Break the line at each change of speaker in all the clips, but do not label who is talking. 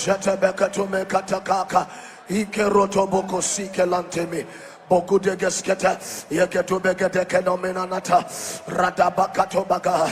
Shetebeka to me katakaka. Ikeroto boko sike lantemi. Boku de gesketa, yeketo begete kenomenanata, radabakato baga,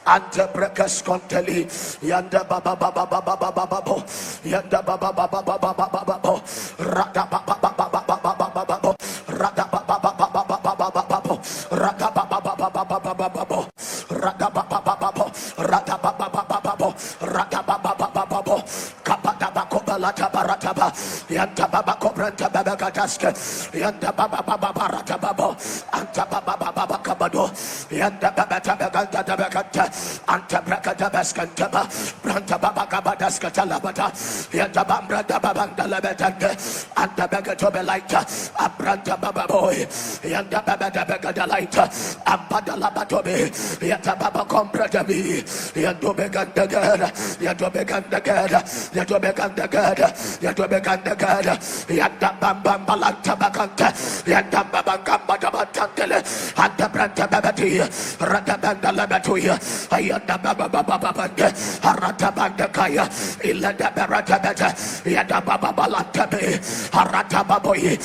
ante brekas conteli, yanda baba baba baba baba babo, yanda baba baba baba baba babo, radababa baba baba baba babo, radababa baba baba baba babo, radababa baba baba baba babo, radababa baba, radababa baba babo, radababa baba babo, kapada bakobalata barataba, yanda baba kobranta baba gataske, yanda baba baba barata babo anta baba baba kabado yanda baba tabaganta tabaganta anta brakata baskanta ba branta baba kabadaska talabata yanda bamba baba dalabetande anta bagato belaita abranta baba boy yanda baba tabagada laita ambada labatobe yanda baba kombrata bi yando beganda gada yando beganda gada yando beganda gada yando beganda gada yanda bamba balanta baganta yanda baba gamba tabantele anda branta babati rata banda labatuya ayanda baba baba banda harata banda kaya ilada barata bata yanda baba balanta be harata baboy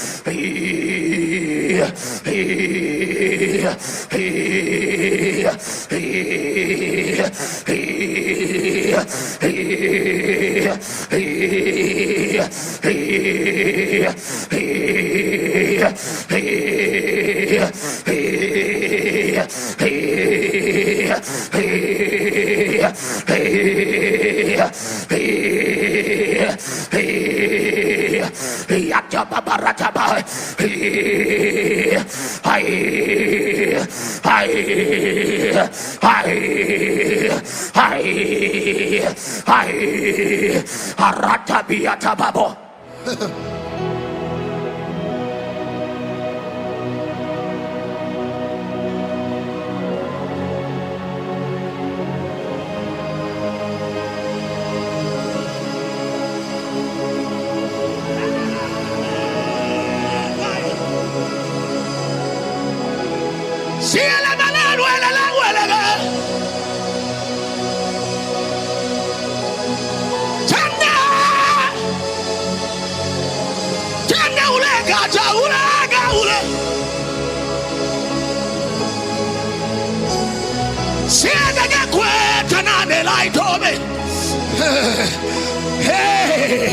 Hey,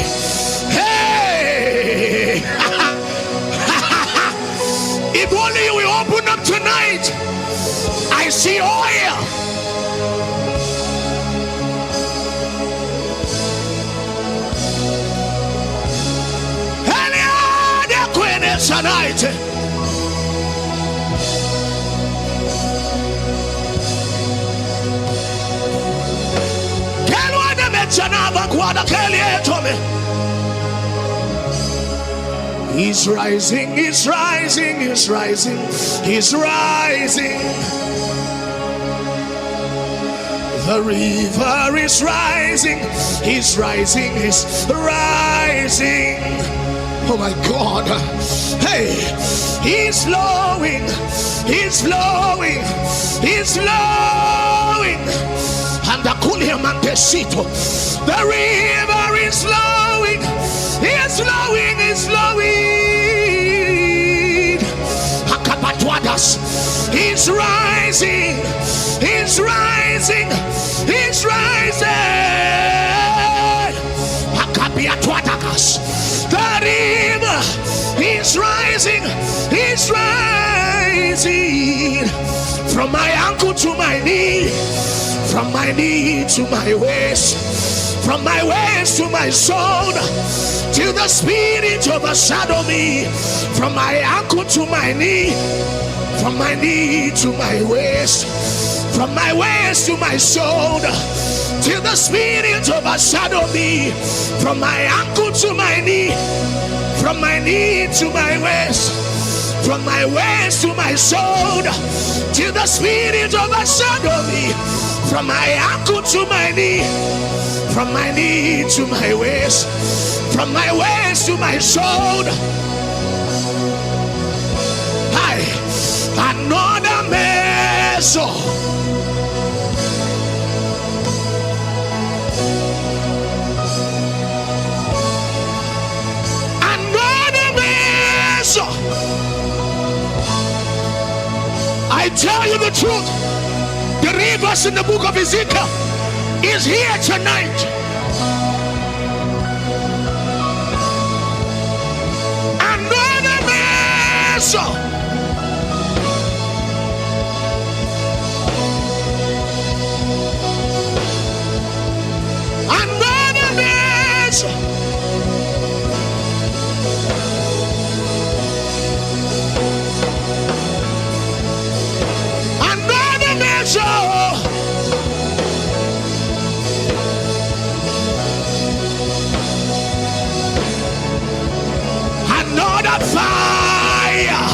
hey. If only we open up tonight, I see oil. Tonight. He's rising, he's rising, he's rising, he's rising. The river is rising, he's rising, he's rising. Oh my God. Hey, he's flowing, he's flowing, he's flowing. And the river is flowing, it's flowing, it's flowing. He's rising, he's rising, he's rising. The river is rising, is rising. From my ankle to my knee, from my knee to my waist, from my waist to my soul, till the Spirit overshadow me. From my ankle to my knee, from my knee to my waist, from my waist to my shoulder, till the Spirit overshadow me. From my ankle to my knee, from my knee to my waist, from my waist to my shoulder, till the Spirit overshadow me. From my ankle to my knee, from my knee to my waist, from my waist to my shoulder. Hi, another measure. truth, the rivers in the book of Ezekiel, is here tonight. Another measure. Another measure. Another measure. Another fire,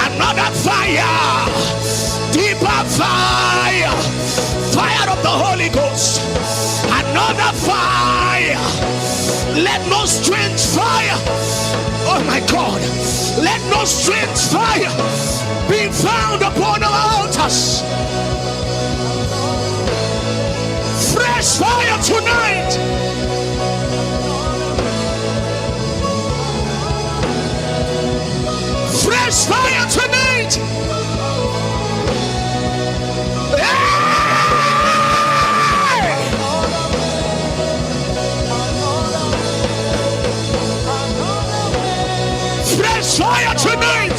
another fire, deeper fire, fire of the Holy Ghost, another fire. Let no strange fire, oh my God, let no strange fire be found upon our altars. Fresh fire tonight. Fresh fire tonight. Hey! Fresh fire tonight.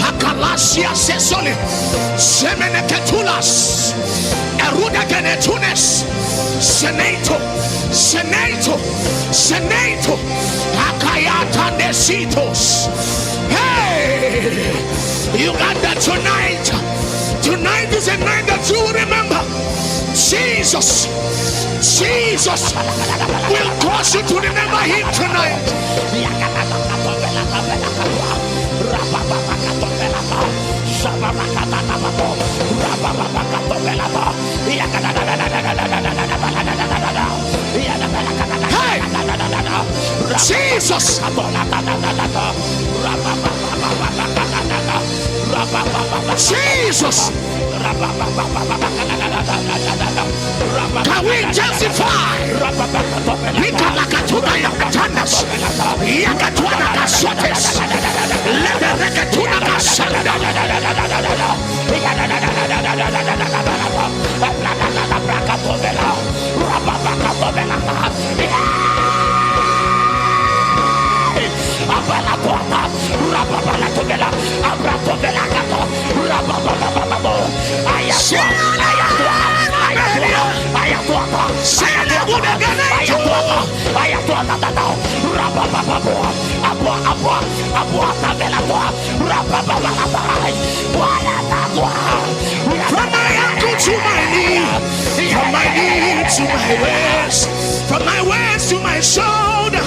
Akalasia sesole semene ketulas eruda genetunes senato akayata nesitos. Hey, Uganda, tonight is a night that you will remember. Jesus will cause you to remember him tonight. Hey, Jesus. Jesus. Can we justify? From my ankle to my knee, from my knee to my waist, from my waist to my shoulder.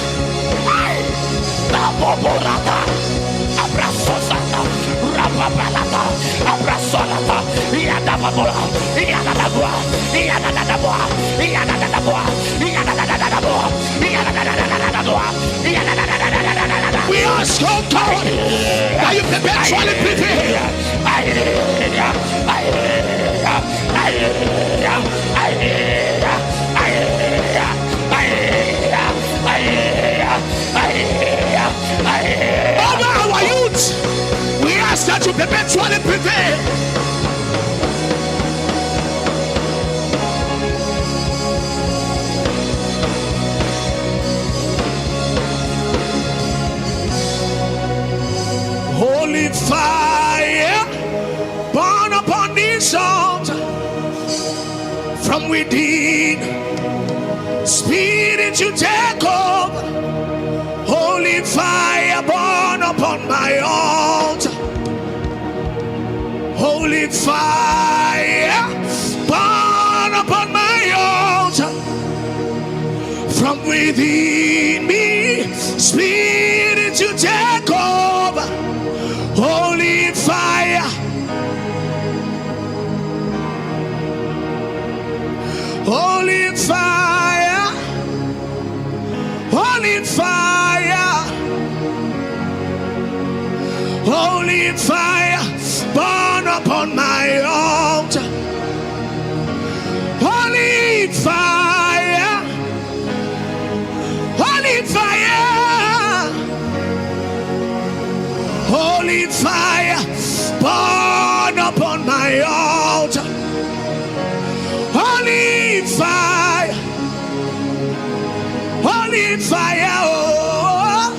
We ask, oh God, that you perpetually prepare. Over our youth, we ask that you perpetually prevail. Holy fire, burn upon this altar from within. Spirit, you take over. Holy fire, burn upon my altar. Holy fire, burn upon my altar. From within me, Spirit, you take over. Holy fire, holy fire, holy fire. Holy fire, burn upon my altar. Holy fire, holy fire, holy fire, burn upon my altar. Holy fire, holy fire, oh,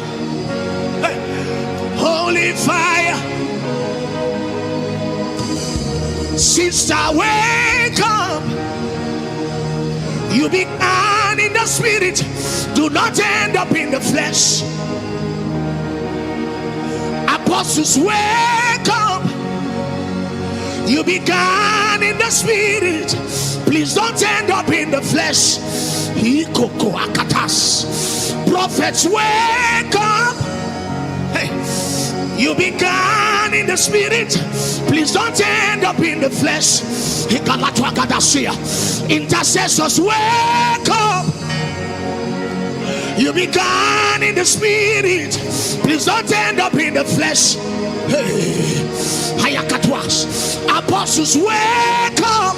hey. Holy fire. Sister, wake up. You began in the spirit, do not end up in the flesh. Apostles, wake up. You began in the spirit, please don't end up in the flesh. Prophets, wake up. Hey. You began in the spirit, please don't end up in the flesh. Intercessors, wake up. You began in the spirit, please don't end up in the flesh. Hey. Apostles, wake up.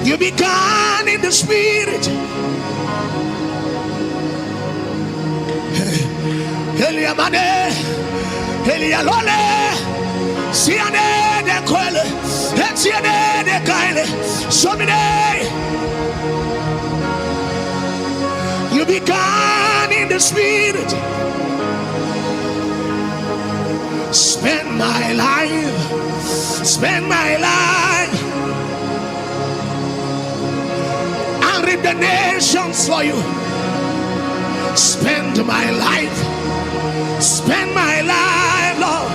You began in the spirit. Eliamane, Elialole, Siane de Quelle, Etienne de Kaile, Somine. You began in the spirit. Spend my life, and read the nations for you. Spend my life, Lord,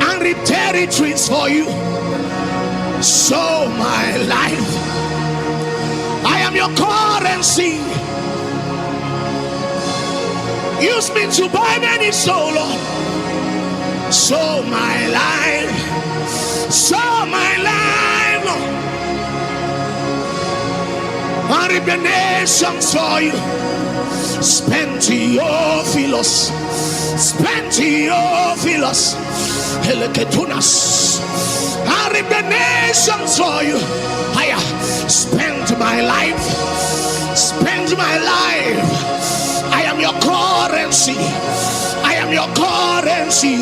and read territories for you. Sow my life. I am your currency. Use me to buy many souls, Lord. Sow my life, Lord. And reap the nations for you. Spend Theophilus, Heleketunas. And reap the nations for you. Higher. Spend my life. I am your currency.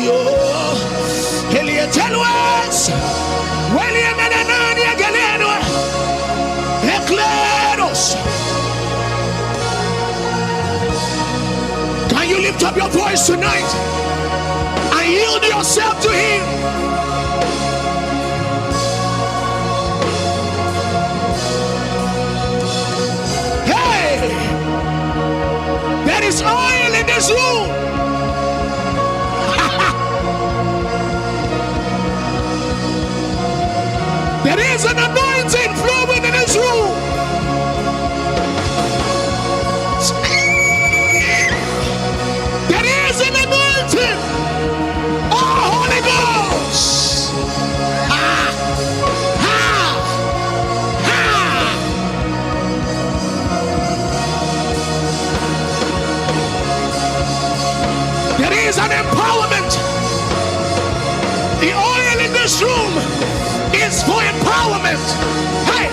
Oh, Helietelwas, William and Anania Galeno, Ecleros. Can you lift up your voice tonight and yield yourself to Him? Hey, there is oil in this room. There is an anointing flowing in this room. There is an anointing. Oh, Holy Ghost. There is an empowerment. The oil in this room is for empowerment. Hey!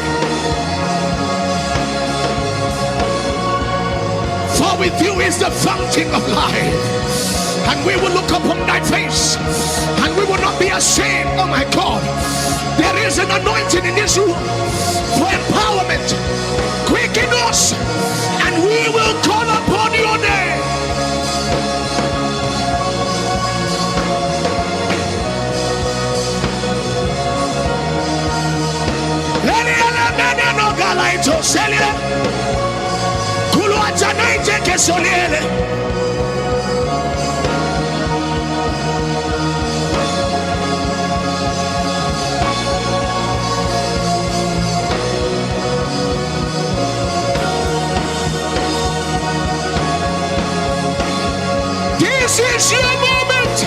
For with you is the fountain of life, and we will look upon thy face, and we will not be ashamed. Oh my God, there is an anointing in this room for empowerment. Quicken us, and we will call upon your name. This is your moment.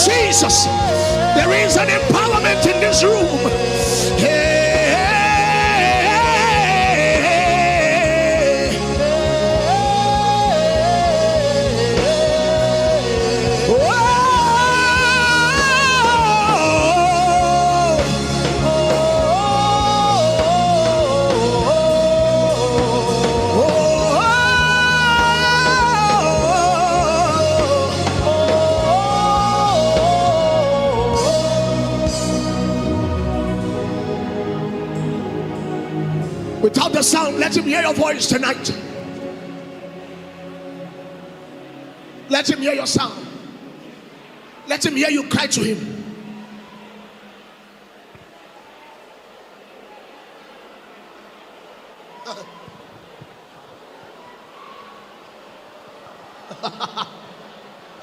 Jesus, there is an empowerment in this room. Without the sound, let him hear your voice tonight. Let him hear your sound. Let him hear you cry to him.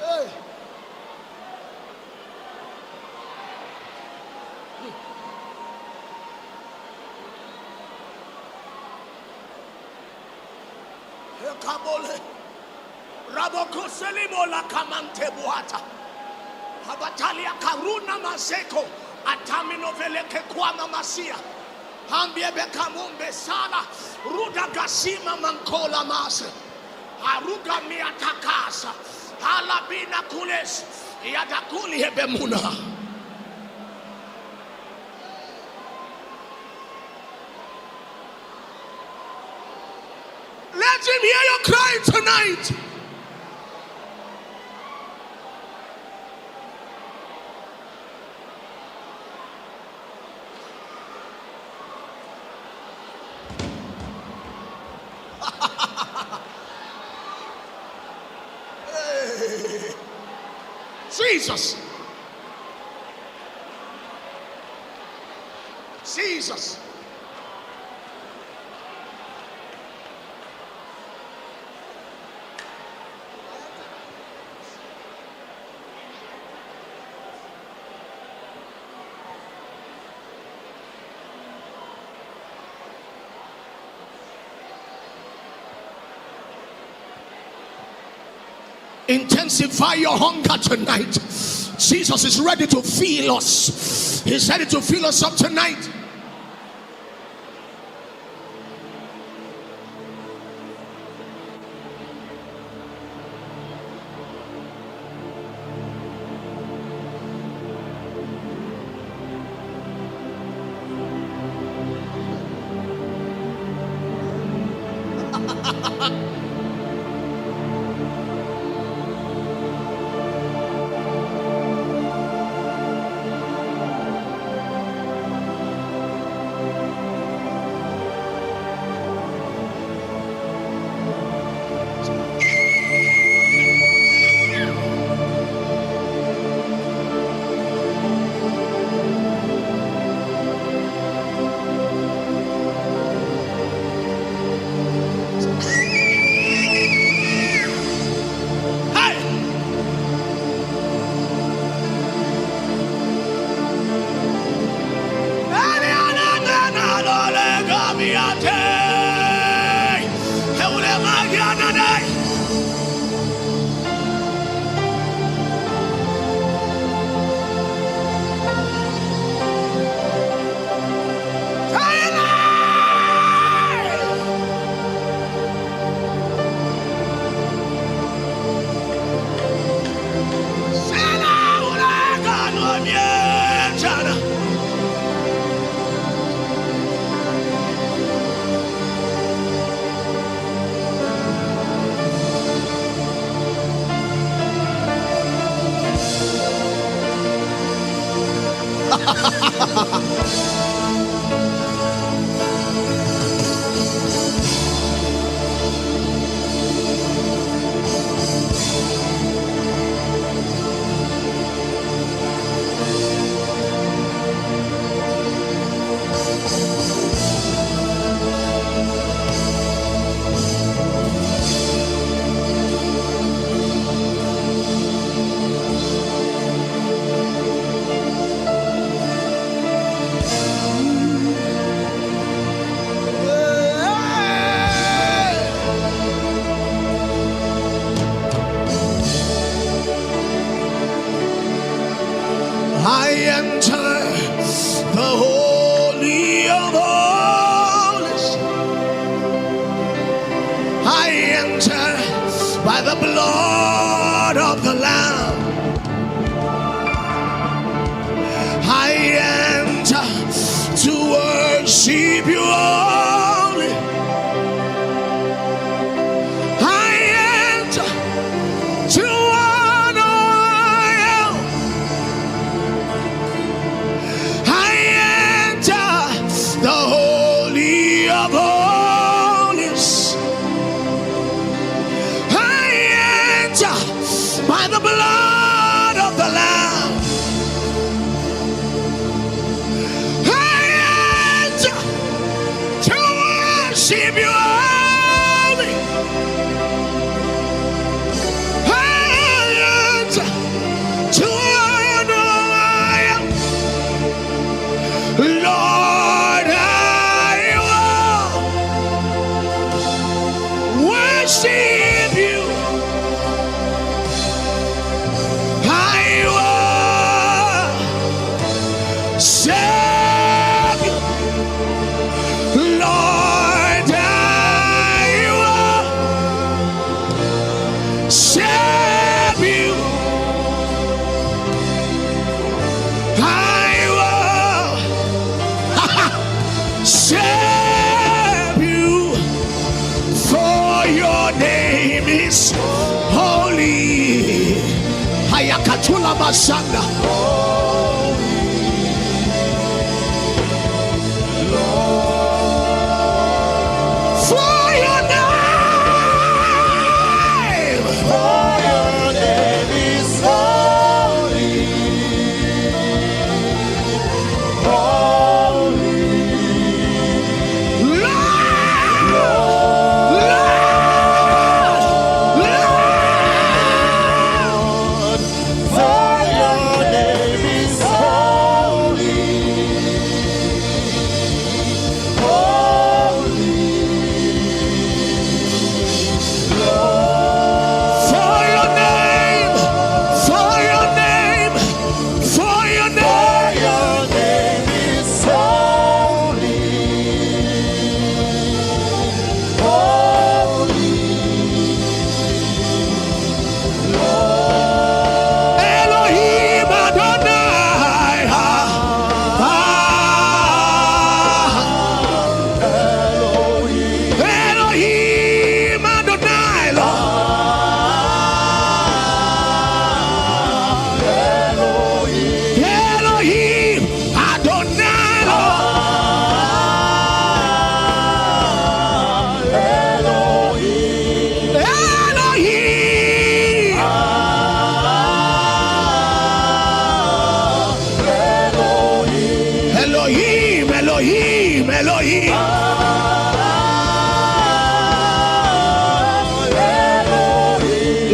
Hey. Kabole Raboko Selimola Kamante Buata Habatalia Karuna Maseko Atamino Veleke Kwama Masia Hambiebe Kamumbe Sala Ruda Gasima Mankola Mase Haruga Miatakasa Halabina Kules Yadakuli Hebemuna. Let him hear your cry tonight. Hey. Jesus. Jesus. Intensify your hunger tonight. Jesus is ready to fill us. He's ready to fill us up tonight. I enter the Holy of Holies. I enter by the blood of the Lamb. I enter to worship you only. I enter to honor you. I enter the Holy of Holies. I enter by the blood of the Lamb. I enter to worship you only. I enter to honor you. Lord, I will worship you. I will serve you. Lord, I will serve you. I will serve you, for your name is holy. Hayakatula Masanda. For your name is holy.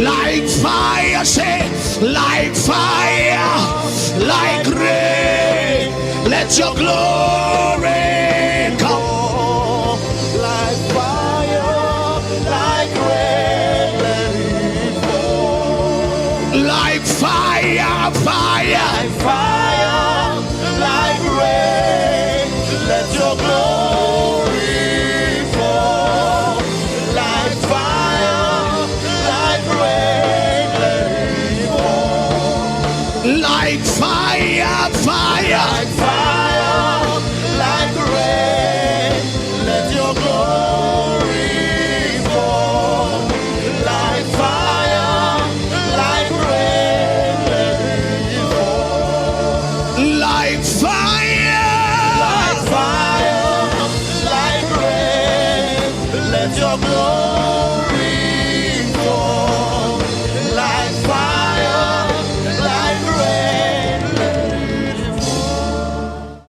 Like fire, say, like fire, like rain, let your glory